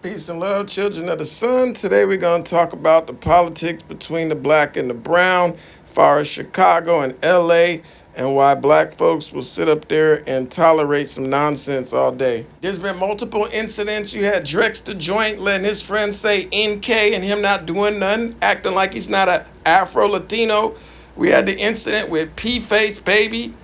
Peace and love, children of the sun. Today we're going to talk about the politics between the black and the brown, as far as Chicago and LA, and why black folks will sit up there and tolerate some nonsense all day. There's been multiple incidents. You had Drex the Joint letting his friends say NK and him not doing nothing, acting like he's not a Afro-Latino. We had the incident with P-Face Baby,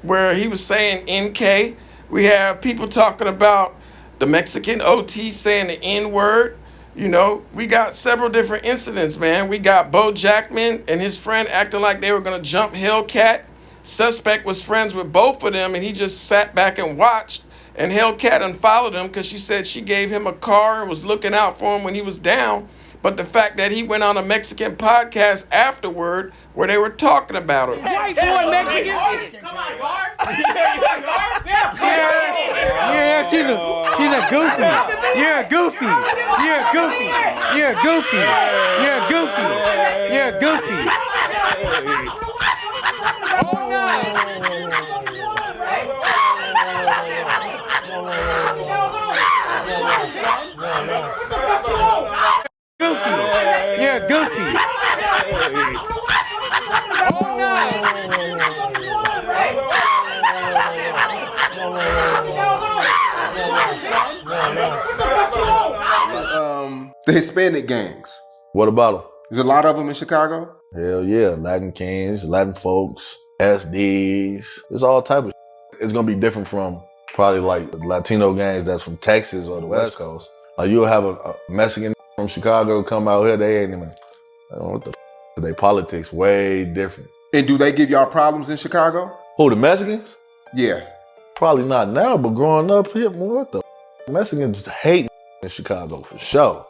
where he was saying NK. We have people talking about the Mexican OT saying the N word. We got several different incidents, man. We got Bo Jackman and his friend acting like they were going to jump Hellcat. Suspect was friends with both of them, and he just sat back and watched. And Hellcat unfollowed him because she said she gave him a car and was looking out for him when he was down. But the fact that he went on a Mexican podcast afterward where they were talking about her. White boy Mexican. Come on, guard. Yeah, she's a goofy. You're a goofy. You're a goofy. You're a goofy. You're a goofy. You're a goofy. Oh no. Goofy. You're a goofy. Oh The Hispanic gangs. What about them? There's a lot of them in Chicago. Hell yeah, Latin kings, Latin folks, SDs. It's all type of shit. It's gonna be different from probably like the Latino gangs that's from Texas or the West Coast. Like you'll have a Mexican from Chicago come out here, they ain't even, I don't know what the they politics way different. And do they give y'all problems in Chicago? Who, the Mexicans? Yeah. Probably not now, but growing up here, what the Mexicans hate in Chicago for sure.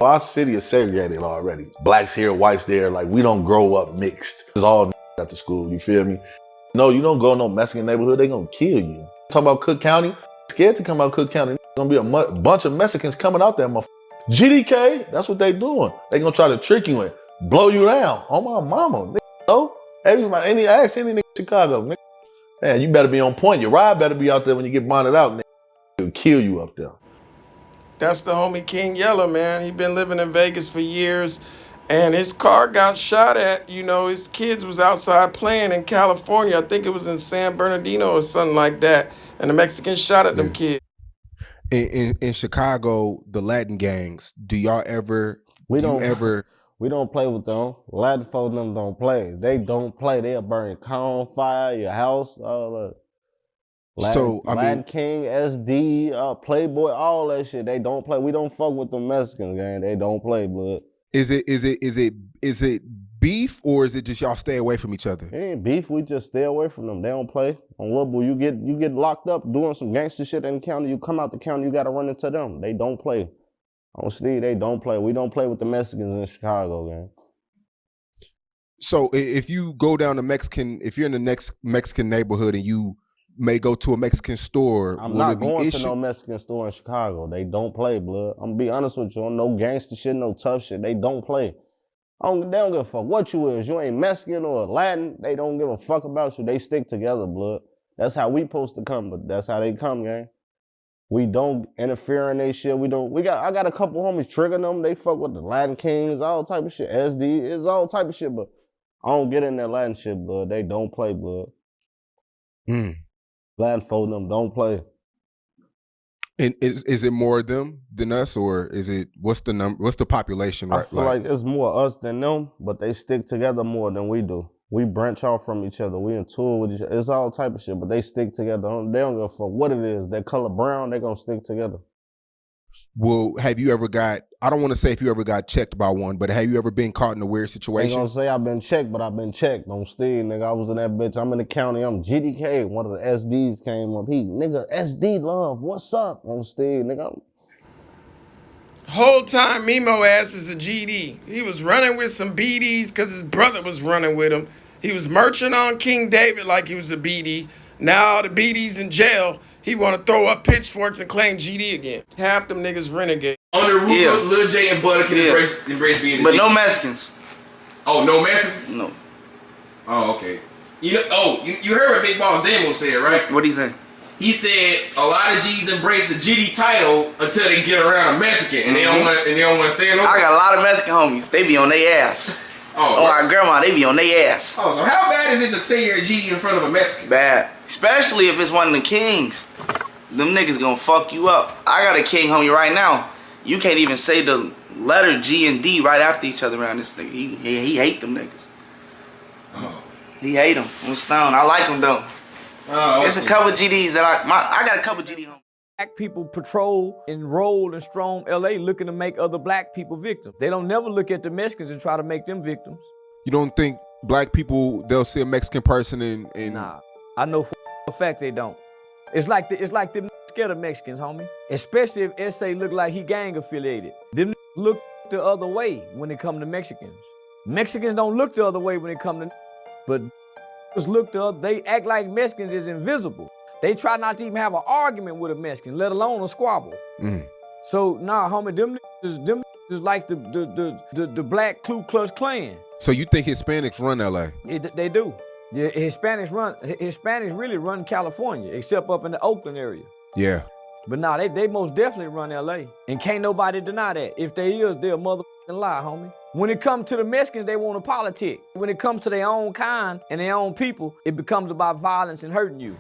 Our city is segregated already. Blacks here, whites there. Like we don't grow up mixed. It's all at the school. You feel me? No, you don't go in no Mexican neighborhood. They gonna kill you. Talk about Cook County. Scared to come out Cook County. Gonna be a bunch of Mexicans coming out there. GDK. That's what they doing. They gonna try to trick you and blow you down. On my mama. Everybody, any nigga in Chicago. Nigga. Man, you better be on point. Your ride better be out there when you get bonded out. Nigga. It'll kill you up there. That's the homie King Yella, man. He been living in Vegas for years, and his car got shot at. His kids was outside playing in California. I think it was in San Bernardino or something like that, and the Mexicans shot at them kids. In Chicago, the Latin gangs, do y'all ever? We don't play with them. Latin folk them don't play. They don't play. They'll burn your car on fire, your house, all that. Latin King, SD, Playboy, all that shit. They don't play. We don't fuck with the Mexicans, gang. They don't play, blood. Is it beef, or is it just y'all stay away from each other? It ain't beef. We just stay away from them. They don't play. On Lil Boo, you get locked up doing some gangster shit in the county. You come out the county, you gotta run into them. They don't play. On Steve, they don't play. We don't play with the Mexicans in Chicago, gang. So if you go down if you're in the next Mexican neighborhood and you may go to a Mexican store, I'm not going to no Mexican store in Chicago. They don't play, blood. I'm gonna be honest with you. No gangster shit, no tough shit. They don't play. They don't give a fuck what you is. You ain't Mexican or Latin. They don't give a fuck about you. They stick together, blood. That's how we supposed to come, but that's how they come, gang. We don't interfere in they shit. I got a couple homies triggering them. They fuck with the Latin Kings, all type of shit. SD, it's all type of shit, but I don't get in that Latin shit, blood. They don't play, blood. Latin folk them don't play. And is it more of them than us, or is it what's the number? What's the population? I feel like it's more us than them, but they stick together more than we do. We branch off from each other. We in tour with each other. It's all type of shit, but they stick together. They don't give a fuck what it is. That color brown, they gonna stick together. Well, have you ever I don't want to say if you ever got checked by one, but have you ever been caught in a weird I situation? ain't gonna say I've been checked, but I've been checked. Don't steal, nigga. I was in that bitch. I'm in the county. I'm GDK. One of the SDs came up. Nigga, SD love. What's up? Don't steal, nigga. Whole time Mimo ass is a GD. He was running with some BDs because his brother was running with him. He was merching on King David like he was a BD. Now the BD's in jail. He want to throw up pitchforks and claim GD again. Half them niggas renegade. On the roof, Lil J and Butter can embrace being a But GD. no Mexicans. Oh, no Mexicans? No. Oh, okay. You heard what Big Boss Damo said, right? What'd he say? He said a lot of G's embrace the GD title until they get around a Mexican, and they don't want to stand over. I got a lot of Mexican homies. They be on their ass. Oh, my grandma, they be on their ass. Oh, so how bad is it to say you're a GD in front of a Mexican? Bad, especially if it's one of the kings. Them niggas gonna fuck you up. I got a king homie right now. You can't even say the letter G and D right after each other around this nigga. He hate them niggas. Oh. He hate them. I'm stoned. I like him though. Oh, There's a couple GDs that I got a couple GD homies. Black people patrol and roll and storm LA looking to make other black people victims. They don't never look at the Mexicans and try to make them victims. You don't think black people, they'll see a Mexican person and Nah, I know for a fact they don't. It's like them scared of Mexicans, homie. Especially if S.A. look like he gang affiliated. Them look the other way when it come to Mexicans. Mexicans don't look the other way when it come to, but look the other. They act like Mexicans is invisible. They try not to even have an argument with a Mexican, let alone a squabble. So nah, homie, them is like the black Ku Klux Klan. So you think Hispanics run LA? They do. Yeah, Hispanics really run California, except up in the Oakland area. Yeah. But nah, they most definitely run LA. And can't nobody deny that. If they is, they're a motherfucking lie, homie. When it comes to the Mexicans, they want to politic. When it comes to their own kind and their own people, it becomes about violence and hurting you.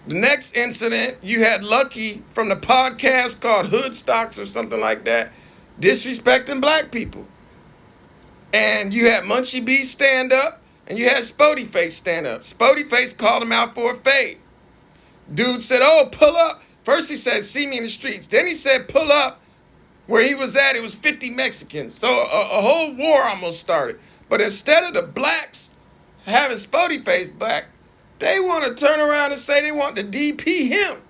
The next incident, you had Lucky from the podcast called Hood Stocks or something like that, disrespecting black people. And you had Munchie B stand up, and you had Spody Face stand up. Spody Face called him out for a fade. Dude said, oh, pull up. First he said, see me in the streets. Then he said, pull up. Where he was at, it was 50 Mexicans. So a whole war almost started. But instead of the blacks having Spody Face back, they want to turn around and say they want to DP him.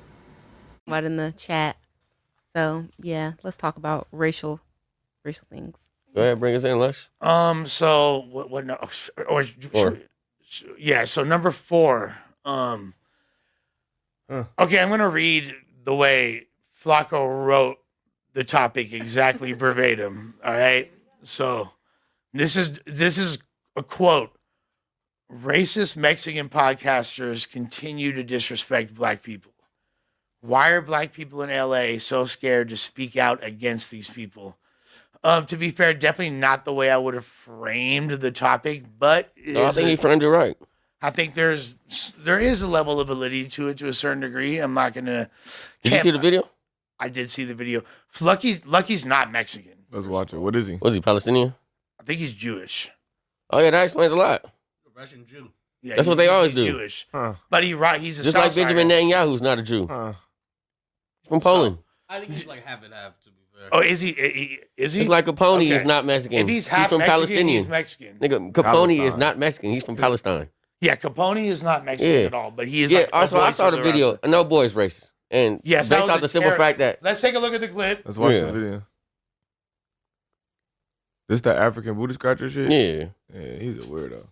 Right in the chat. So, yeah, let's talk about racial things. Go ahead, bring us in, Lush. So what no, yeah, so number 4. Okay, I'm gonna read the way Flacco wrote the topic exactly verbatim. All right. So this is a quote. Racist Mexican podcasters continue to disrespect black people. Why are black people in LA so scared to speak out against these people? To be fair, definitely not the way I would have framed the topic, but no, I think he framed it right. I think there is a level of validity to it to a certain degree. I'm not gonna. Did you see the video? I did see the video. Lucky's not Mexican. Let's watch it. What is he? Was he Palestinian? I think he's Jewish. Oh yeah, that explains a lot. Russian Jew. Yeah, that's what they always do. Jewish, but he's a just like Benjamin Netanyahu's not a Jew. From Poland. I think he's like half and half. To be fair. Oh, is he? Is he? It's like Capone is not Mexican. If he's half from Mexican, Palestinian. he's Mexican. Nigga, Capone is not Mexican. He's from Palestine. Yeah, Capone is not Mexican at all, but he is. Yeah. Like Also, I saw the video. No boy's racist, and yes, based off the simple fact that. Let's take a look at the clip. Let's watch the video. This that African booty scratcher shit? Yeah. Yeah, he's a weirdo.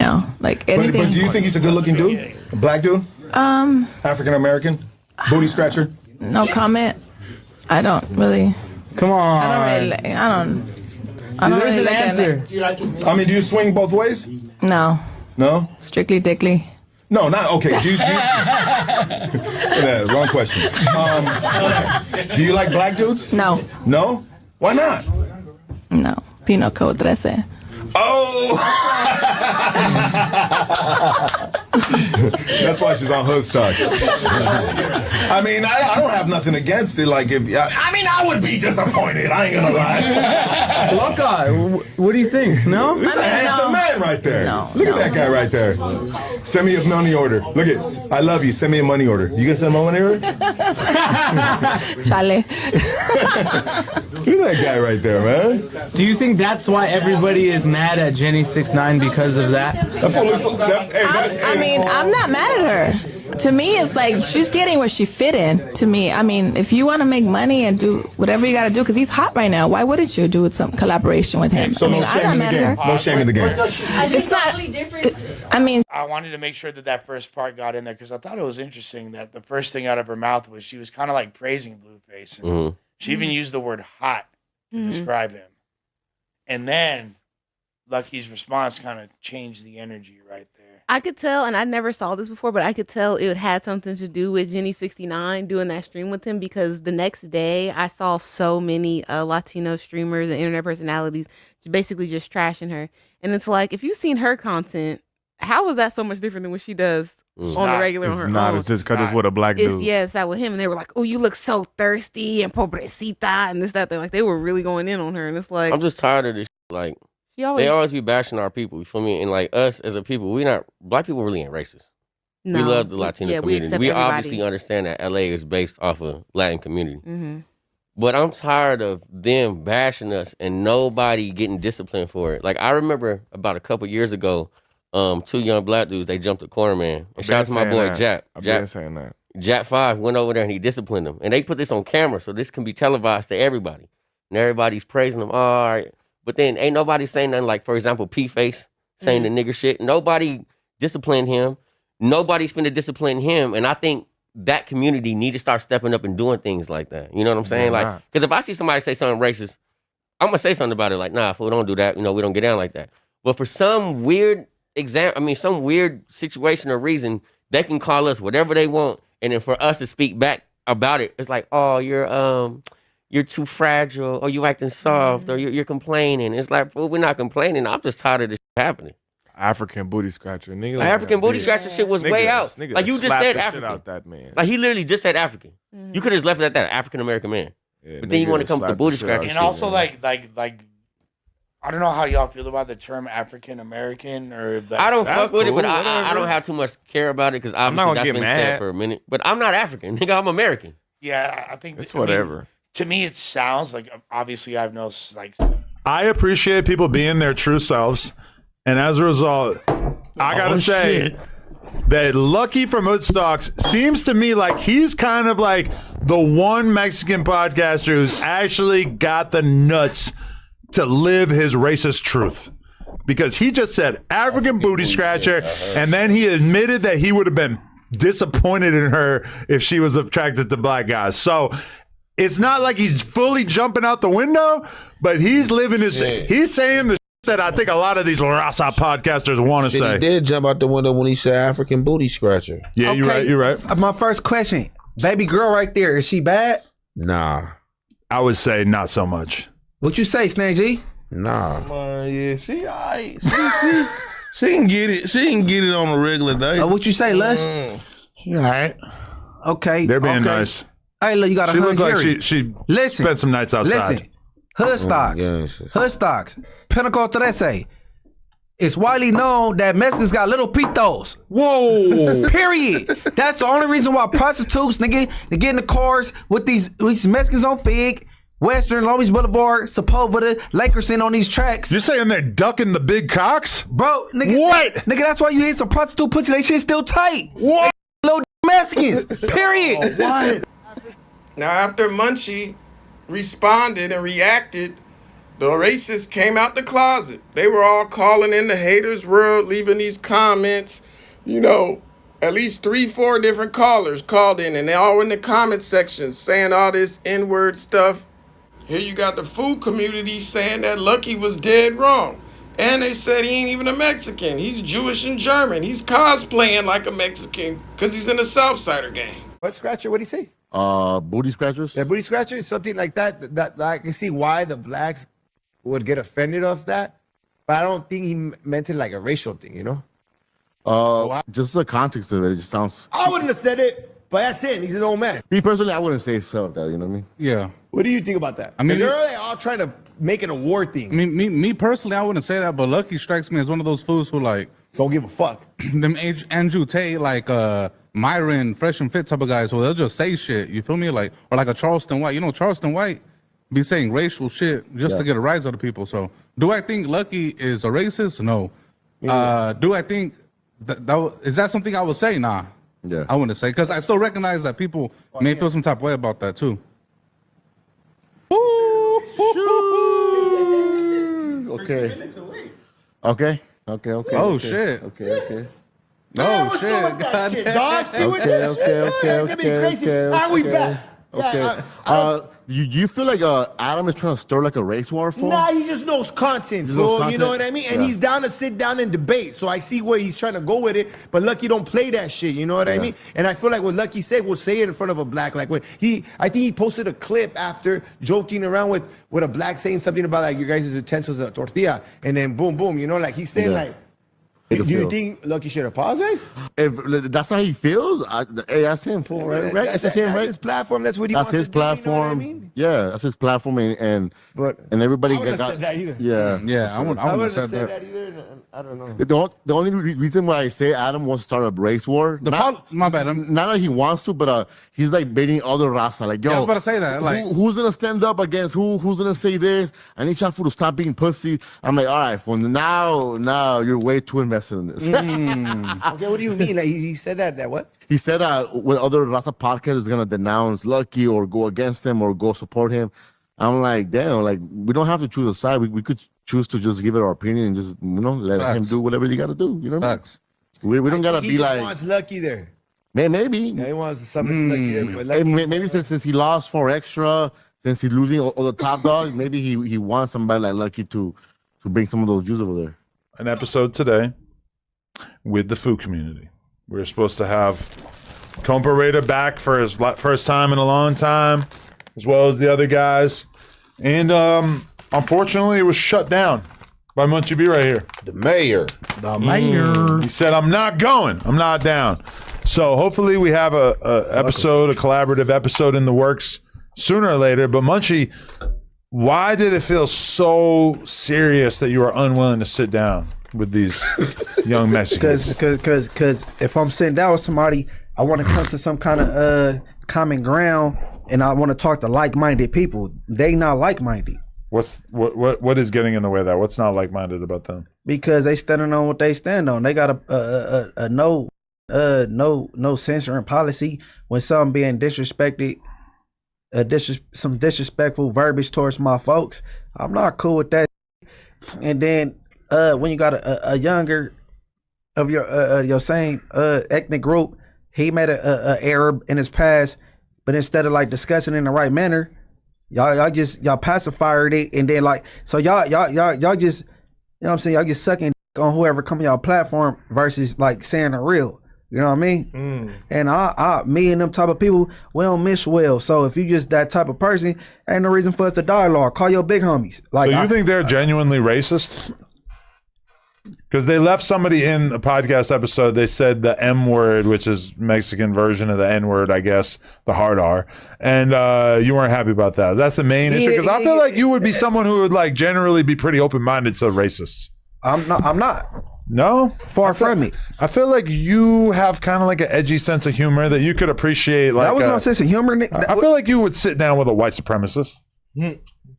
No, like anything. But do you think he's a good-looking dude? A black dude? African American? Booty scratcher? No comment. I don't really. Come on. I don't There's really an look at answer. it. I mean, do you swing both ways? No. No? Strictly dickly. No, not okay. Yeah, wrong question. Do you like black dudes? No. No? Why not? No. Pino Code 13. Oh! That's why she's on Hood Stocks. I mean, I don't have nothing against it. Like, I would be disappointed. I ain't gonna lie. Loca, what do you think? No? He's a handsome man right there. Look at that guy right there. Send me a money order. Look at, I love you. Send me a money order. You gonna send my money order? Chale. Look at that guy right there, man. Do you think that's why everybody is mad at Jenny 6ix9ine because of that? I mean, I'm not mad at her. To me, it's like she's getting where she fit in. To me, I mean, if you want to make money and do whatever you got to do, because he's hot right now, why wouldn't you do some collaboration with him? So I mean, no shame in the game. No shame in the game. It's not. I mean, I wanted to make sure that first part got in there because I thought it was interesting that the first thing out of her mouth was she was kind of like praising Blueface. And she even used the word hot to describe him. And then Lucky's response kind of changed the energy right there. I could tell, and I never saw this before, but I could tell it had something to do with Jenny 69 doing that stream with him, because the next day I saw so many Latino streamers and internet personalities basically just trashing her. And it's like, if you've seen her content, how is that so much different than what she does on the regular on her own? It's just because it's with a black dude. Yeah, it's that with him. And they were like, oh, you look so thirsty and pobrecita and this, that, like they were really going in on her. And it's like, I'm just tired of this. Like, she always, they always be bashing our people. You feel me? And like us as a people, black people really ain't racist. No. We love the Latino Yeah, we community. accept We everybody. obviously understand that LA is based off of Latin community. Mm-hmm. But I'm tired of them bashing us and nobody getting disciplined for it. Like, I remember about a couple years ago, 2 young black dudes, they jumped a corner man. And shout out to my boy Jack. I've been saying that. Jack 5 went over there and he disciplined them. And they put this on camera, so this can be televised to everybody. And everybody's praising them. All right. But then ain't nobody saying nothing like, for example, P-Face saying the nigger shit. Nobody disciplined him. Nobody's finna discipline him. And I think that community need to start stepping up and doing things like that. You know what I'm saying? Yeah, Like, because if I see somebody say something racist, I'm gonna say something about it. Like, nah, fool, don't do that. You know, we don't get down like that. But for some weird some weird situation or reason, they can call us whatever they want, and then for us to speak back about it, it's like, oh, you're too fragile, or you acting soft, or you're complaining. It's like, fool, we're not complaining. I'm just tired of this shit happening. African booty scratcher, nigga. Like, African booty scratcher shit was way out. Like, you just said African. Out that man. Like, he literally just said African. You could have just left it at that, African American man. Yeah, but then you want to come with the booty scratcher. And shit, also, man. like, I don't know how y'all feel about the term African American, or if that's, I don't fuck with it, but whatever. I don't have too much care about it because not obviously gonna that's get been mad. said for a minute. But I'm not African, nigga. I'm American. Yeah, I think It's I mean, whatever. to me, it sounds like, obviously I have no like. I appreciate people being their true selves, and as a result, I gotta say that Lucky from Hoodstocks seems to me like he's kind of like the one Mexican podcaster who's actually got the nuts to live his racist truth. Because he just said African booty scratcher, and then he admitted that he would have been disappointed in her if she was attracted to black guys. So it's not like he's fully jumping out the window, but he's living his, he's saying the that I think a lot of these Rasa podcasters want to say. He did jump out the window when he said African booty scratcher. Yeah, you're right. My first question, baby girl right there, is she bad? Nah. I would say not so much. What you say, Snake G? Nah. Yeah, she all right. She can get it. She can get it on a regular day. What you say, Les? All right. Okay. They're being nice. Hey, look, you got a She hun looked like Jerry. she Listen. spent some nights outside. Listen. Hood stocks. Pinnacle 13. It's widely known that Mexicans got little pitos. Whoa. Period. That's the only reason why prostitutes, nigga, they get in the cars with these Mexicans on Fig, Western, Long Beach Boulevard, Sepulveda, Lakerson on these tracks. You're saying they're ducking the big cocks? Bro, nigga. What? Nigga, that's why you hit some prostitute pussy. They shit still tight. What? Little Mexicans. Period. What? Now, after Munchie responded and reacted, the racists came out the closet. They were all calling in the haters' world, leaving these comments. You know, at least 3-4 different callers called in, and they all in the comment section saying all this N-word stuff. Here you got the food community saying that Lucky was dead wrong. And they said he ain't even a Mexican. He's Jewish and German. He's cosplaying like a Mexican because he's in the Southsider gang. What scratcher? What do you say? Booty scratchers? Yeah, booty scratcher, something like that. That I can see why the blacks would get offended of that, but I don't think he meant it like a racial thing, you know? Just the context of it, it just sounds. I wouldn't have said it, but that's it. He's an old man. Me personally, I wouldn't say something like that. You know what I mean? Yeah. What do you think about that? I mean, they're all trying to make it a war thing. I mean, me personally, I wouldn't say that, but Lucky strikes me as one of those fools who like don't give a fuck. Them Andrew Tate, like Myron, Fresh and Fit type of guys, so they'll just say shit. You feel me? Like, or like a Charleston White. You know, Charleston White be saying racial shit just to get a rise out of people. So, do I think Lucky is a racist? No. Do I think is that something I would say? Nah. Yeah. I wouldn't say, because I still recognize that people may feel some type of way about that too. Okay. Oh shit. Okay. Man, what's up with that shit, dog? See what this shit? Okay. Give me crazy. Are we back? Okay. You feel like Adam is trying to stir like a race war for him? Nah, he just knows content, Just fool. knows You know content? what I mean? And Yeah. he's down to sit down and debate. So I see where he's trying to go with it. But Lucky don't play that shit. You know what I Yeah. mean? And I feel like what Lucky said, we'll say it in front of a black. Like when I think he posted a clip after joking around with a black saying something about like you guys' utensils a tortilla, and then boom, boom. You know, like he's saying Yeah. like. Made Do him you feel. think Lucky should apologize? If that's how he feels, hey, that's him, fool, right? Right? That's him, right? That's his platform. That's what he That's wants his to do. You know platform. what I mean? Yeah, that's his platform, and everybody I wouldn't got have said that either. Yeah, I wouldn't wouldn't have have said said that either. I don't know. The only reason why I say Adam wants to start a race war, my bad. Not that he wants to, but he's like baiting other raza. Like, yo, Yeah, I was about to say that. Like, who's gonna stand up against who? Who's gonna say this? I need y'all to stop being pussy. I'm like, all right, well now you're way too invested in this. Okay, what do you mean? Like he said that what? He said when other Raza podcast is gonna denounce Lucky or go against him or go support him. I'm like, damn, like we don't have to choose a side. We could choose to just give it our opinion and just let him do whatever he gotta do. You know what I mean? We don't gotta He be just like wants Lucky there. maybe. Yeah, he wants something Lucky there. But Hey, Lucky, maybe since he lost 4 extra, since he's losing all the top dogs, maybe he wants somebody like Lucky to bring some of those views over there. An episode today with the food community. We're supposed to have Comparada back for his first time in a long time, as well as the other guys. And unfortunately, it was shut down by Munchie B right here. The mayor. He said, I'm not going. I'm not down. So hopefully we have a collaborative episode in the works sooner or later. But Munchie, why did it feel so serious that you were unwilling to sit down with these young Mexicans? Because if I'm sitting down with somebody, I want to come to some kind of common ground, and I want to talk to like-minded people. They not like-minded. What is getting in the way of that? What's not like-minded about them? Because they standing on what they stand on. They got a no censoring policy when something being disrespected, some disrespectful verbiage towards my folks. I'm not cool with that. And then when you got a younger of your same ethnic group, he made a error in his past, but instead of like discussing it in the right manner, y'all pacified it, and then like so y'all just, you know what I'm saying, y'all just sucking on whoever come on y'all platform versus like saying the real. You know what I mean? And me and them type of people, we don't miss well. So if you just that type of person, ain't no reason for us to dialogue. Call your big homies. Like, so you think they're genuinely racist? Because they left somebody in a podcast episode, they said the M word, which is Mexican version of the N word, I guess, the hard R. And you weren't happy about that. That's the main issue? Because I feel like you would be someone who would like generally be pretty open-minded to racists. I'm not. No? Far from it. I feel like you have kind of like an edgy sense of humor that you could appreciate. Like that was no sense of humor. I feel like you would sit down with a white supremacist.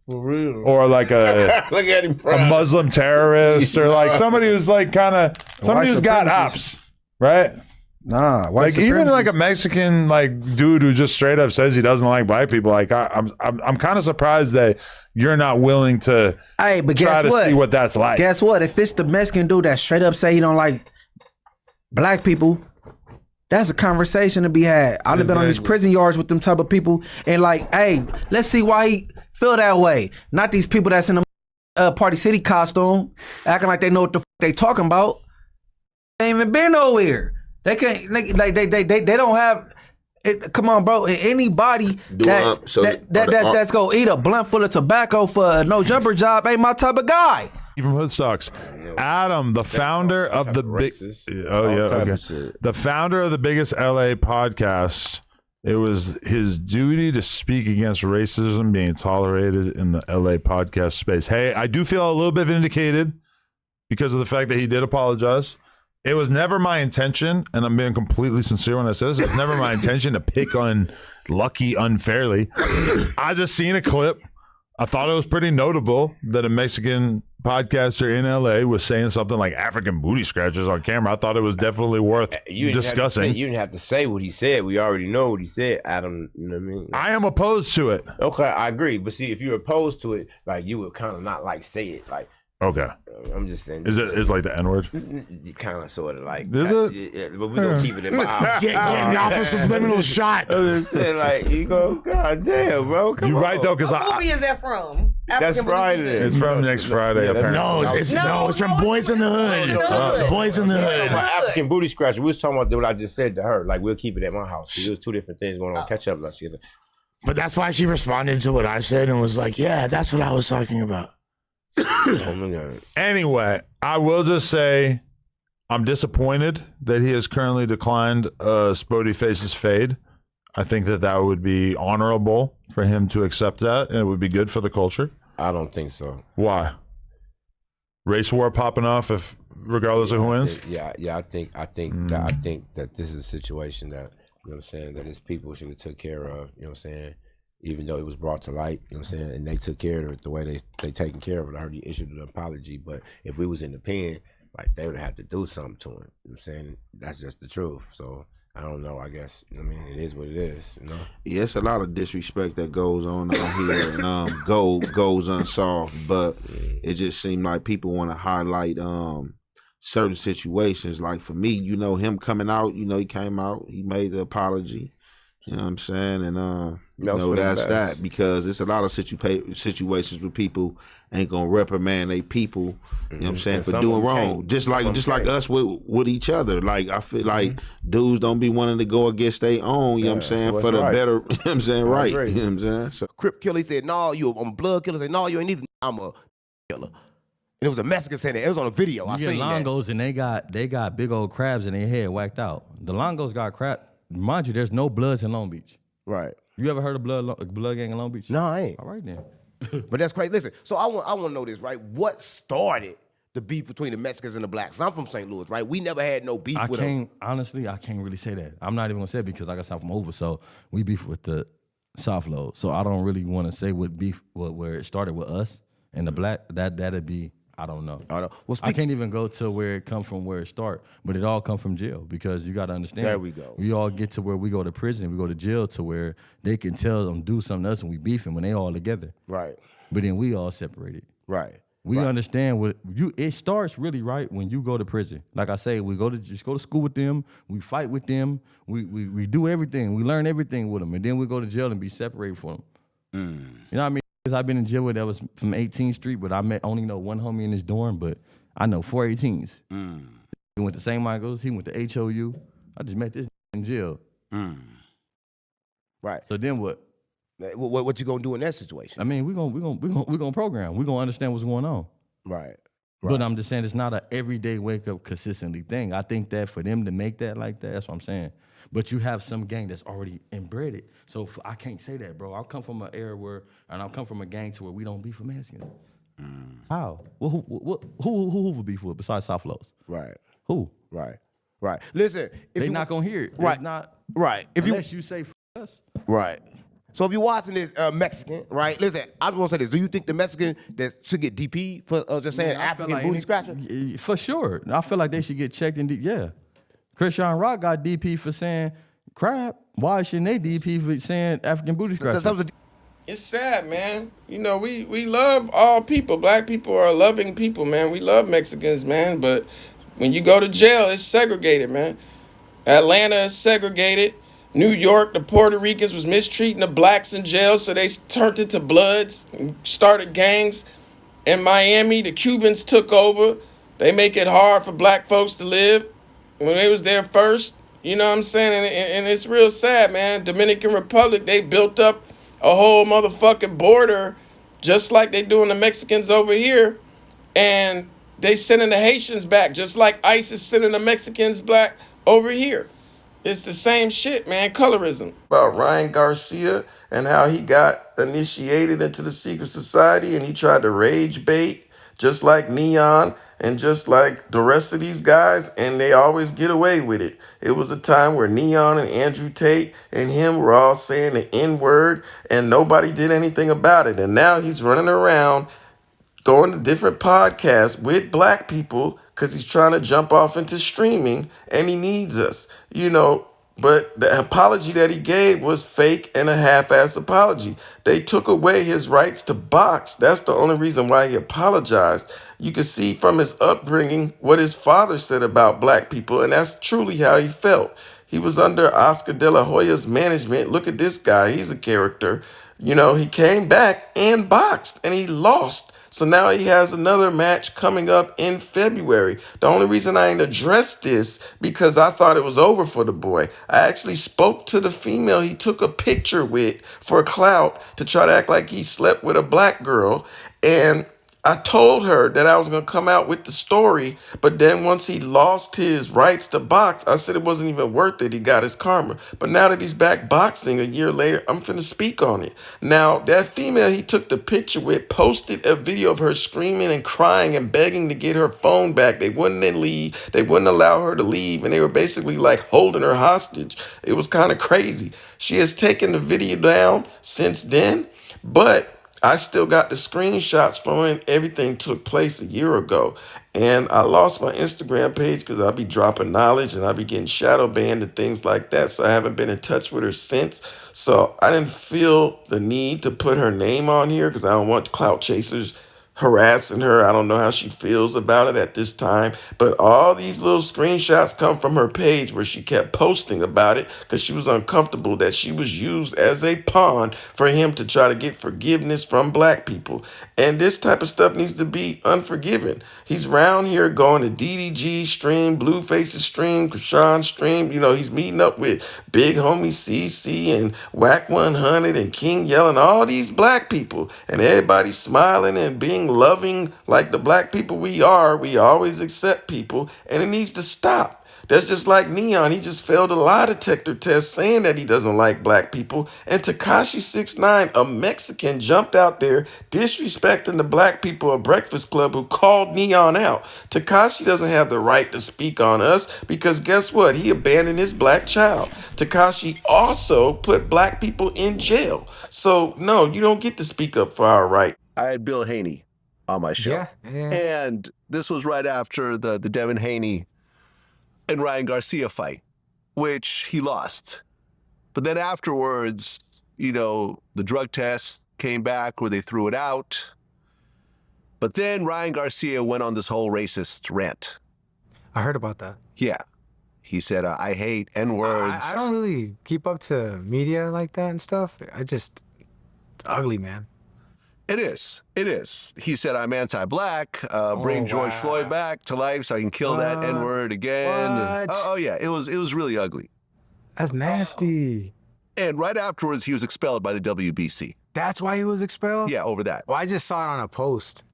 For real. Or like Look at him, a Muslim terrorist, or like somebody who's like kind of somebody who's got ops, right? Nah, like even like a Mexican like dude who just straight up says he doesn't like black people. Like I'm kind of surprised that you're not willing to but try guess to what? see what that's like. Guess what? If it's the Mexican dude that straight up say he don't like black people, that's a conversation to be had. I've been on these prison yards with them type of people, and like, hey, let's see why he feel that way. Not these people that's in a Party City costume, acting like they know what the they talking about. They ain't even been nowhere. They can't like they don't have. Come on, bro. Anybody that's gonna eat a blunt full of tobacco for a no jumper job ain't my type of guy. From Hoodstocks, Adam, the founder of the big, the founder of the biggest LA podcast. It was his duty to speak against racism being tolerated in the LA podcast space. Hey, I do feel a little bit vindicated because of the fact that he did apologize. It was never my intention, and I'm being completely sincere when I say this, it was never my intention to pick on Lucky unfairly. I just seen a clip. I thought it was pretty notable that a Mexican podcaster in LA was saying something like African booty scratchers on camera. I thought it was definitely worth discussing. You didn't have to say what he said. We already know what he said, Adam. You know what I mean? I am opposed to it. Okay, I agree. But see, if you're opposed to it, like you would kind of not like say it. Like Okay. I'm just saying. Is it is like the N word? Kind of, sort of like. Is it? Yeah, but we gonna keep it in mind. Getting off a subliminal shot. I'm just saying, like, you go, God damn, bro. Come You're on. right though, because What movie is that from? That's African Friday. Booty it's from next Friday. Apparently. No, it's from Boys in the Hood. It's Boys in the Hood. African Booty Scratcher. We was talking about what I just said to her. Like, we'll keep it at my house. There was two different things going on. Catch up, like she. But that's why she responded to what I said and was like, "Yeah, that's what I was talking about." Oh my God. Anyway, I will just say I'm disappointed that he has currently declined Spody Face's fade. I think that would be honorable for him to accept that, and it would be good for the culture. I don't think so. Why? Race war popping off if regardless of who wins? I think that this is a situation that, you know what I'm saying, that his people should have took care of, you know what I'm saying, even though it was brought to light, you know what I'm saying, and they took care of it the way they taken care of it. I heard he issued an apology, but if we was in the pen, like, they would have to do something to him, you know what I'm saying? That's just the truth. So I don't know, I guess, I mean, it is what it is, you know? Yeah, it's a lot of disrespect that goes on here and goes unsolved, but it just seemed like people want to highlight certain situations. Like for me, you know, him coming out, you know, he came out, he made the apology, you know what I'm saying? And you know, that's that, because it's a lot of situations where people ain't gonna reprimand they people, you know what I'm saying, And for some doing of them wrong. can't. Just Some of like them us with each other. Like I feel like dudes don't be wanting to go against their own, you know what I'm saying, what's for the right. better, you know what I'm saying, I right. You agree. know what I'm saying? So Crip killer, he said, "No, I'm a blood killer." He said, "No, you ain't either. I'm a killer." And it was a Mexican saying that. It was on a video. I You get seen that. longos and they got big old crabs in their head whacked out. The longos got crab. Mind you, there's no bloods in Long Beach. Right. You ever heard of blood gang in Long Beach? No, I ain't. All right then. But that's crazy. Listen, so I want to know this, right? What started the beef between the Mexicans and the blacks? I'm from St. Louis, right? We never had no beef with them. Honestly, I can't really say that. I'm not even gonna say it because like I said, I'm from over, so we beef with the South Low. So I don't really want to say where it started with us and the black. That'd be, I don't know. Well, I can't even go to where it come from, where it start, but it all come from jail because you got to understand. There we go. We all get to where we go to prison, we go to jail to where they can tell them do something to us and we beefing when they all together. Right. But then we all separated. Right. We understand what it starts really right when you go to prison. Like I say, we go to school with them, we fight with them, we do everything, we learn everything with them, and then we go to jail and be separated from them. You know what I mean? I've been in jail with that was from 18th Street, but I only know one homie in his dorm, but I know 4 18s. He went to St. Michael's, he went to HOU. I just met this in jail. Right. So then what? What you gonna do in that situation? I mean, we gonna program. We gonna understand what's going on. Right. But I'm just saying it's not an everyday wake up consistently thing. I think that for them to make that like that, that's what I'm saying. But you have some gang that's already inbred it. So I can't say that, bro. I come from an era and I come from a gang to where we don't beef with Mexicans. How? Well, who would beef with besides South Lows? Right. Who? Right. Right. Listen, they not gonna hear it. Right. It's not right. Unless you say us. Right. So if you're watching this Mexican, right? Listen, I just want to say this. Do you think the Mexican that should get DP for just saying African booty scratcher? For sure. I feel like they should get checked yeah. Christian Rock got DP for saying crap. Why shouldn't they DP for saying African booty scratcher? It's sad, man. You know, we love all people. Black people are loving people, man. We love Mexicans, man. But when you go to jail, it's segregated, man. Atlanta is segregated. New York, the Puerto Ricans was mistreating the blacks in jail, so they turned into Bloods and started gangs. In Miami, the Cubans took over. They make it hard for black folks to live when they was there first. You know what I'm saying? And it's real sad, man. Dominican Republic, they built up a whole motherfucking border just like they doing the Mexicans over here. And they sending the Haitians back just like ICE is sending the Mexicans back over here. It's the same shit, man. Colorism. About Ryan Garcia and how he got initiated into the secret society and he tried to rage bait just like Neon and just like the rest of these guys, and they always get away with it. It was a time where Neon and Andrew Tate and him were all saying the N-word and nobody did anything about it. And now he's running around going to different podcasts with black people because he's trying to jump off into streaming and he needs us. You know, But the apology that he gave was fake and a half-ass apology. They took away his rights to box. That's the only reason why he apologized. You can see from his upbringing what his father said about black people, and that's truly how he felt. He was under Oscar De La Hoya's management. Look at this guy. He's a character. You know, he came back and boxed, and he lost. So now he has another match coming up in February. The only reason I ain't addressed this because I thought it was over for the boy. I actually spoke to the female he took a picture with for clout to try to act like he slept with a black girl. And I told her that I was going to come out with the story, but then once he lost his rights to box, I said it wasn't even worth it. He got his karma. But now that he's back boxing a year later, I'm finna speak on it. Now, that female he took the picture with posted a video of her screaming and crying and begging to get her phone back. They wouldn't leave. They wouldn't allow her to leave, and they were basically like holding her hostage. It was kind of crazy. She has taken the video down since then, but I still got the screenshots from it. Everything took place a year ago. And I lost my Instagram page because I'll be dropping knowledge and I'll be getting shadow banned and things like that. So I haven't been in touch with her since. So I didn't feel the need to put her name on here because I don't want clout chasers harassing her. I don't know how she feels about it at this time, but all these little screenshots come from her page where she kept posting about it because she was uncomfortable that she was used as a pawn for him to try to get forgiveness from black people. And this type of stuff needs to be unforgiven. He's around here going to DDG stream, Blueface's stream, Krishan's stream. You know, he's meeting up with Big Homie CC and Whack 100 and King Yelling, all these black people, and everybody smiling and being loving like the black people we are. We always accept people, and it needs to stop. That's just like Neon. He just failed a lie detector test saying that he doesn't like black people. And Tekashi 69, a Mexican, jumped out there disrespecting the black people of Breakfast Club who called Neon out. Tekashi doesn't have the right to speak on us because guess what? He abandoned his black child. Tekashi also put black people in jail. So no, you don't get to speak up for our right. I had Bill Haney on my show. And this was right after the Devin Haney and Ryan Garcia fight, which he lost. But then afterwards, you know, the drug test came back where they threw it out. But then Ryan Garcia went on this whole racist rant. I heard about that. Yeah. He said, I hate N-words. I don't really keep up to media like that and stuff. It's ugly, man. It is. It is. He said, I'm anti-black. Bring George Floyd back to life so I can kill that N-word again. And, oh, yeah. It was really ugly. That's nasty. And right afterwards, he was expelled by the WBC. That's why he was expelled? Yeah, over that. Well, I just saw it on a post.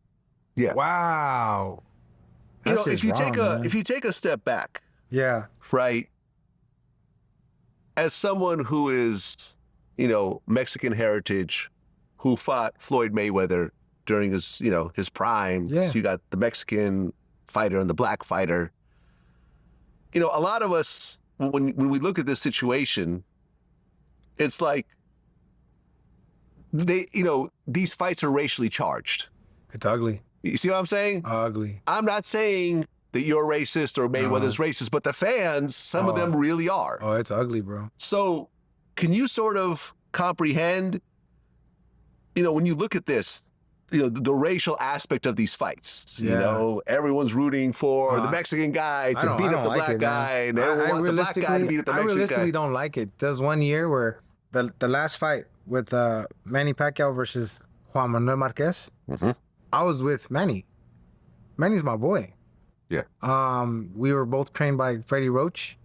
Yeah. Wow. You know, if you take a step back. Yeah. Right. As someone who is, you know, Mexican heritage, who fought Floyd Mayweather during his, you know, his prime. Yeah. So you got the Mexican fighter and the black fighter. You know, a lot of us, when we look at this situation, it's like these fights are racially charged. It's ugly. You see what I'm saying? Ugly. I'm not saying that you're racist or Mayweather's racist, but the fans, some of them really are. Oh, it's ugly, bro. So can you sort of comprehend, you know, when you look at this, you know, the racial aspect of these fights? Yeah. You know, everyone's rooting for the Mexican guy to beat up the black guy, and everyone wants the black guy to beat up the Mexican guy. I realistically don't like it. There's one year where the last fight with Manny Pacquiao versus Juan Manuel Marquez, I was with Manny. Manny's my boy. Yeah. We were both trained by Freddie Roach,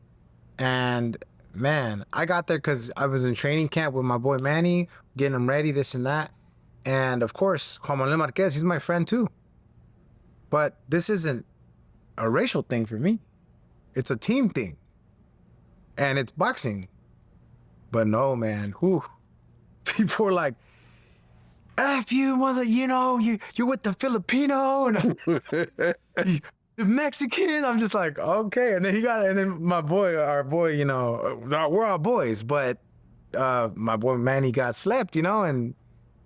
and man, I got there because I was in training camp with my boy Manny, getting him ready, this and that. And of course, Juan Manuel Marquez, he's my friend too. But this isn't a racial thing for me. It's a team thing. And it's boxing. But no, man. Whew. People were like, F you, mother, you know, you're with the Filipino and the Mexican. I'm just like, okay. And then my boy, our boy, you know, we're all boys, but my boy Manny got slept, you know, and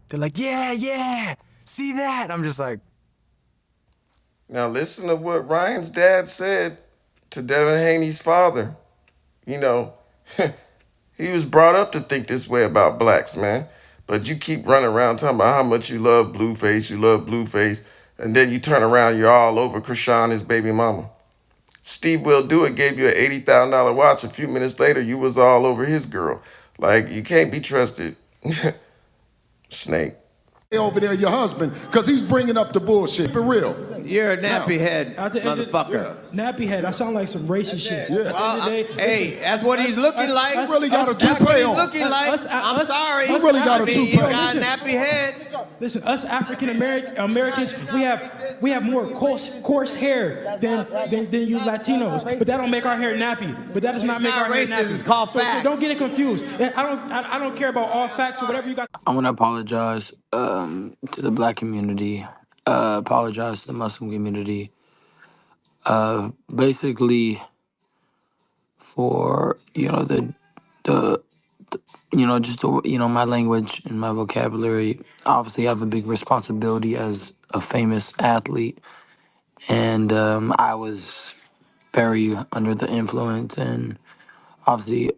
they're like, yeah, see that? I'm just like. Now listen to what Ryan's dad said to Devin Haney's father. You know, He was brought up to think this way about blacks, man. But you keep running around talking about how much you love Blueface, and then you turn around, you're all over Krishan, his baby mama. Steve Will Do It gave you an $80,000 watch. A few minutes later, you was all over his girl. Like, you can't be trusted. Snake. Over there, your husband, because he's bringing up the bullshit. For real. You're a nappy head motherfucker. Nappy head. I sound like some racist shit. Yeah. Well, hey, that's what he's looking like. He really got a toupee on. Looking like. I'm sorry. He really got a toupee. You got a nappy head. Listen, us African Americans, we have more coarse hair than you Latinos. But that don't make our hair nappy. But that does not make our hair nappy. It's called facts. So don't get it confused. I don't care about all facts or whatever you got. I want to apologize to the black community. Apologize to the Muslim community. Basically, for my language and my vocabulary. Obviously, I have a big responsibility as a famous athlete, and I was very under the influence, and obviously,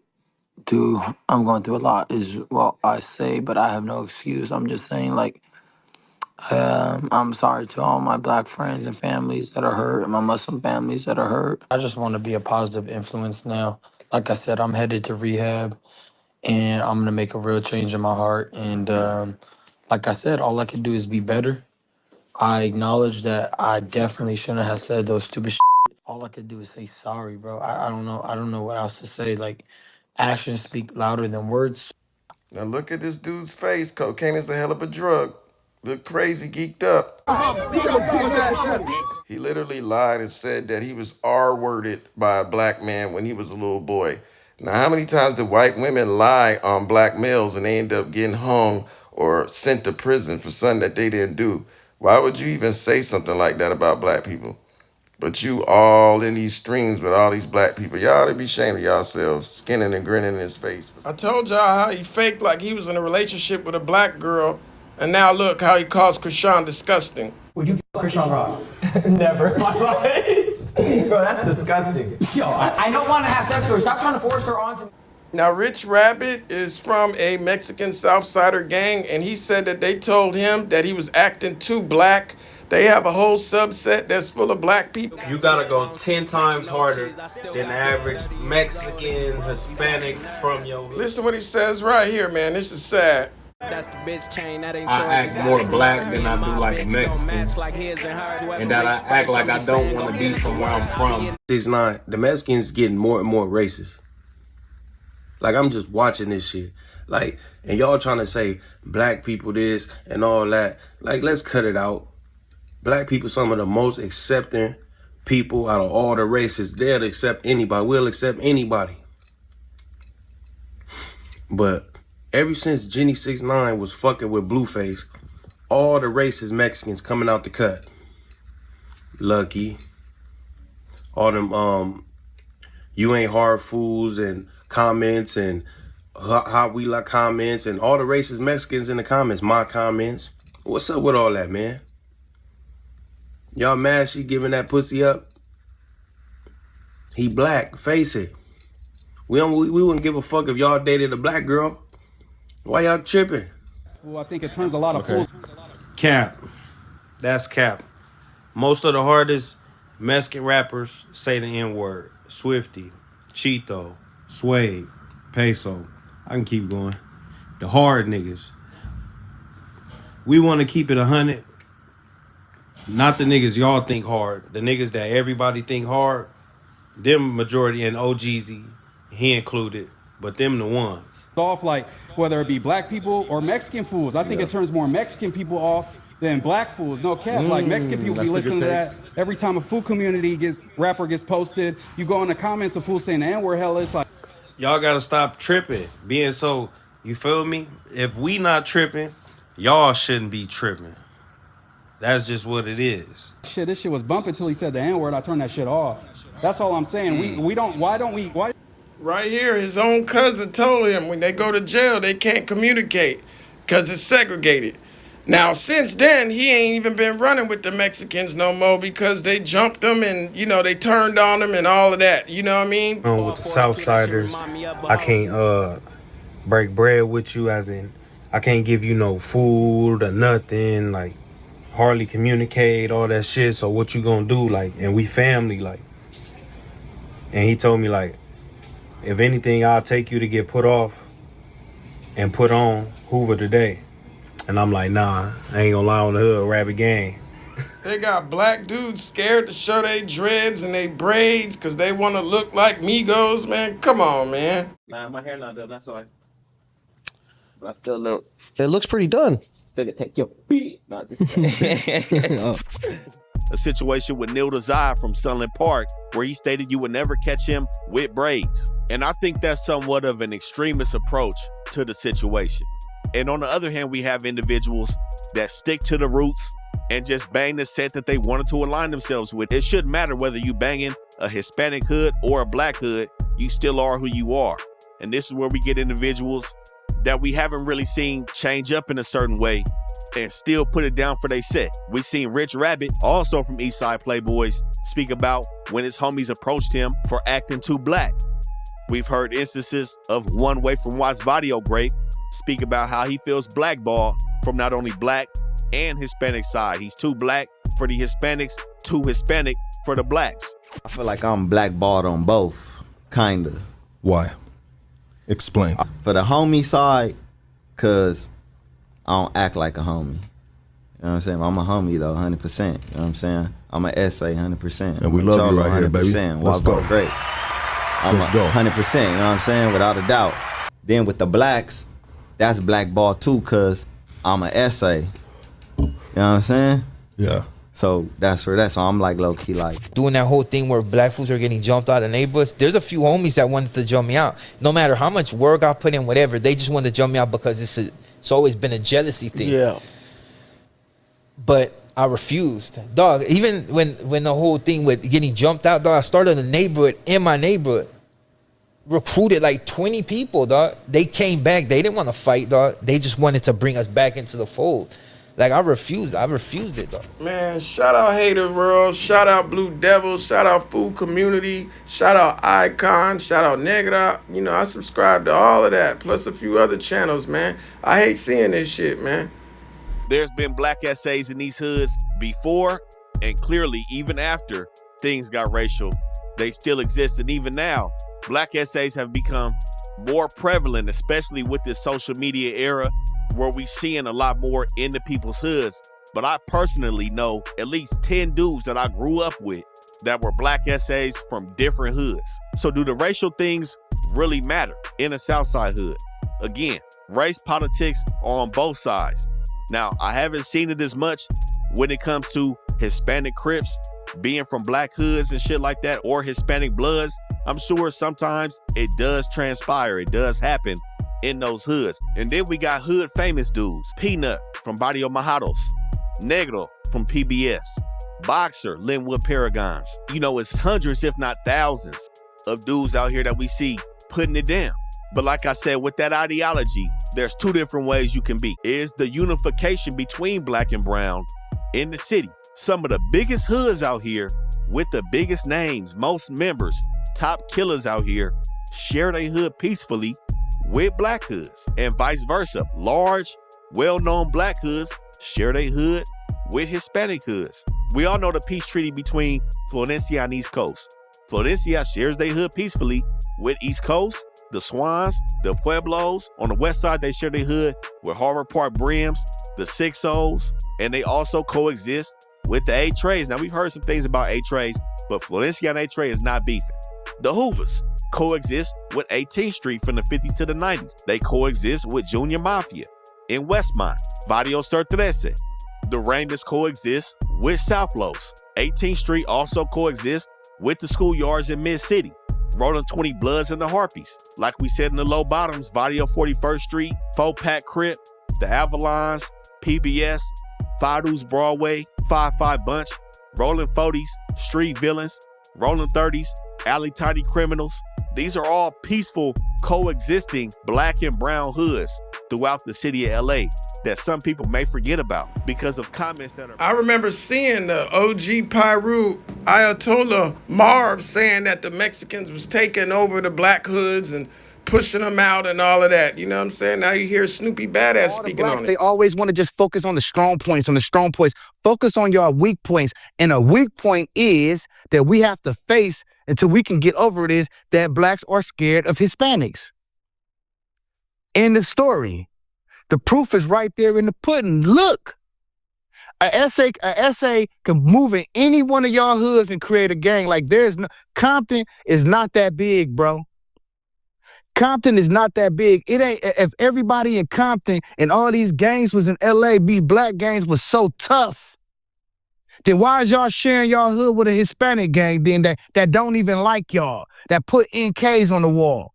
I'm going through a lot. Is what I say, but I have no excuse. I'm just saying, like. I'm sorry to all my black friends and families that are hurt, and my Muslim families that are hurt. I just want to be a positive influence now. Like I said, I'm headed to rehab, and I'm gonna make a real change in my heart. And like I said, all I can do is be better. I acknowledge that I definitely shouldn't have said those stupid shit. All I could do is say sorry, bro. I don't know. I don't know what else to say. Like, actions speak louder than words. Now look at this dude's face. Cocaine is a hell of a drug. Look crazy, geeked up. He literally lied and said that he was R-worded by a black man when he was a little boy. Now, how many times did white women lie on black males and they end up getting hung or sent to prison for something that they didn't do? Why would you even say something like that about black people? But you all in these streams with all these black people. Y'all ought to be ashamed of yourselves, skinning and grinning in his face. I told y'all how he faked like he was in a relationship with a black girl, and now look how he calls Krishan disgusting. Would you fuck Krishan Rock? Never in my life. Bro, that's disgusting. Yo, I don't want to have sex with her. Stop trying to force her onto me. Now, Rich Rabbit is from a Mexican Southsider gang, and he said that they told him that he was acting too black. They have a whole subset that's full of black people. You gotta go 10 times harder than the average Mexican, Hispanic from your. Listen what he says right here, man. This is sad. I act more black than I do like a Mexican, and that I act like I don't want to be from where I'm from. 6ix9ine, the Mexicans getting more and more racist. Like, I'm just watching this shit. Like, and y'all trying to say black people this and all that. Like, let's cut it out. Black people, some of the most accepting people out of all the races. They'll accept anybody. We'll accept anybody. But ever since Jenny 6ix9ine was fucking with Blueface, all the racist Mexicans coming out the cut. Lucky. All them you ain't hard fools and comments and how we like comments and all the racist Mexicans in the comments, my comments. What's up with all that, man? Y'all mad she giving that pussy up? He black, face it. We wouldn't give a fuck if y'all dated a black girl. Why y'all tripping? Well, I think it turns a lot of fools. Cap. That's cap. Most of the hardest Mexican rappers say the N-word. Swifty, Cheeto, Sway, Peso. I can keep going. The hard niggas. We want to keep it 100. Not the niggas y'all think hard. The niggas that everybody think hard. Them majority, and OGZ, he included. But them the ones. Off like whether it be black people or Mexican fools. I think it turns more Mexican people off than black fools. No cap. Like Mexican people be listening to that every time a food community rapper gets posted. You go in the comments of fools saying the N-word, hell, it's like. Y'all gotta stop tripping. Being so, you feel me? If we not tripping, y'all shouldn't be tripping. That's just what it is. Shit, this shit was bumping until he said the N-word. I turned that shit off. That's all I'm saying. We don't. Why don't we? Why? Right here, his own cousin told him when they go to jail, they can't communicate because it's segregated. Now, since then, he ain't even been running with the Mexicans no more because they jumped him and, you know, they turned on him and all of that. You know what I mean? With the Southsiders, I can't break bread with you, as in I can't give you no food or nothing, like hardly communicate, all that shit. So what you gonna do? Like, and we family, like. And he told me, like, if anything, I'll take you to get put off and put on Hoover today. And I'm like, nah, I ain't gonna lie on the hood, rabbit gang. They got black dudes scared to show their dreads and their braids because they want to look like Migos, man. Come on, man. Nah, my hair not done, that's why. But I still look. It looks pretty done. Finna take your beat. Not just A situation with Neil Desai from Sunland Park, where he stated you would never catch him with braids. And I think that's somewhat of an extremist approach to the situation. And on the other hand, we have individuals that stick to the roots and just bang the set that they wanted to align themselves with. It shouldn't matter whether you banging a Hispanic hood or a black hood, you still are who you are. And this is where we get individuals that we haven't really seen change up in a certain way and still put it down for they set. We seen Rich Rabbit, also from Eastside Playboys, speak about when his homies approached him for acting too black. We've heard instances of One Way from Watts Vadio Grape speak about how he feels blackballed from not only black and Hispanic side. He's too black for the Hispanics, too Hispanic for the blacks. I feel like I'm blackballed on both, kinda. Why? Explain. For the homie side, cause I don't act like a homie. You know what I'm saying? I'm a homie though, 100%. You know what I'm saying? I'm an essay, 100%. And we love you right here, baby. Let's go. Great. Let's go. 100%, you know what I'm saying? Without a doubt. Then with the blacks, that's blackball too, cause I'm an essay. You know what I'm saying? Yeah. So that's for that. So I'm like low key like doing that whole thing where black fools are getting jumped out of neighborhoods. There's a few homies that wanted to jump me out. No matter how much work I put in, whatever, they just wanted to jump me out because it's always been a jealousy thing. Yeah. But I refused. Dog, even when the whole thing with getting jumped out, dog, I started a neighborhood in my neighborhood. Recruited like 20 people, dog. They came back. They didn't want to fight, dog. They just wanted to bring us back into the fold. Like, I refused it, dog. Man, shout out Hater World, shout out Blue Devil, shout out Food Community, shout out Icon, shout out Negra. You know, I subscribe to all of that, plus a few other channels, man. I hate seeing this shit, man. There's been black essays in these hoods before, and clearly even after things got racial, they still exist. And even now, black essays have become more prevalent, especially with this social media era, where we seeing a lot more into people's hoods. But I personally know at least 10 dudes that I grew up with that were black essays from different hoods. So do the racial things really matter in a Southside hood? Again, race politics are on both sides. Now, I haven't seen it as much when it comes to Hispanic Crips being from black hoods and shit like that, or Hispanic Bloods. I'm sure sometimes it does transpire, it does happen in those hoods. And then we got hood famous dudes. Peanut from Barrio Majados, Negro from PBS, Boxer, Linwood Paragons. You know, it's hundreds, if not thousands, of dudes out here that we see putting it down. But like I said, with that ideology, there's two different ways you can be. Is the unification between black and brown in the city. Some of the biggest hoods out here with the biggest names, most members, top killers out here share their hood peacefully with black hoods, and vice versa. Large, well-known black hoods share their hood with Hispanic hoods. We all know the peace treaty between Florencia and East Coast. Florencia shares their hood peacefully with East Coast, the Swans, the Pueblos. On the west side, they share their hood with Harvard Park Brims, the 6-0s, and they also coexist with the A-Trays. Now, we've heard some things about A-Trays, but Florencia and A-Tray is not beefing. The Hoovers coexist with 18th Street from the 50s to the 90s. They coexist with Junior Mafia in Westmont. Barrio Sur 13. The Raymond's coexist with South Los. 18th Street also coexists with the schoolyards in Mid-City. Rolling 20 Bloods and the Harpies. Like we said in the low bottoms, Barrio 41st Street, 4-Pack Crip, the Avalons, PBS, Fadu's Broadway, 5-5 Bunch, Rolling 40s, Street Villains, Rolling 30s, Alley Tiny Criminals, These are all peaceful, coexisting black and brown hoods throughout the city of LA that some people may forget about because of comments that are... I remember seeing the OG Pyru Ayatollah Marv saying that the Mexicans was taking over the black hoods and pushing them out and all of that. You know what I'm saying? Now you hear Snoopy Badass speaking on it. They always want to just focus on the strong points, Focus on your weak points. And a weak point is that we have to face until we can get over it is that blacks are scared of Hispanics. End the story. The proof is right there in the pudding. Look. An essay can move in any one of y'all hoods and create a gang. Like Compton is not that big, bro. Compton is not that big. It ain't. If everybody in Compton and all these gangs was in LA, these black gangs was so tough, then why is y'all sharing y'all hood with a Hispanic gang then that don't even like y'all, that put NKs on the wall?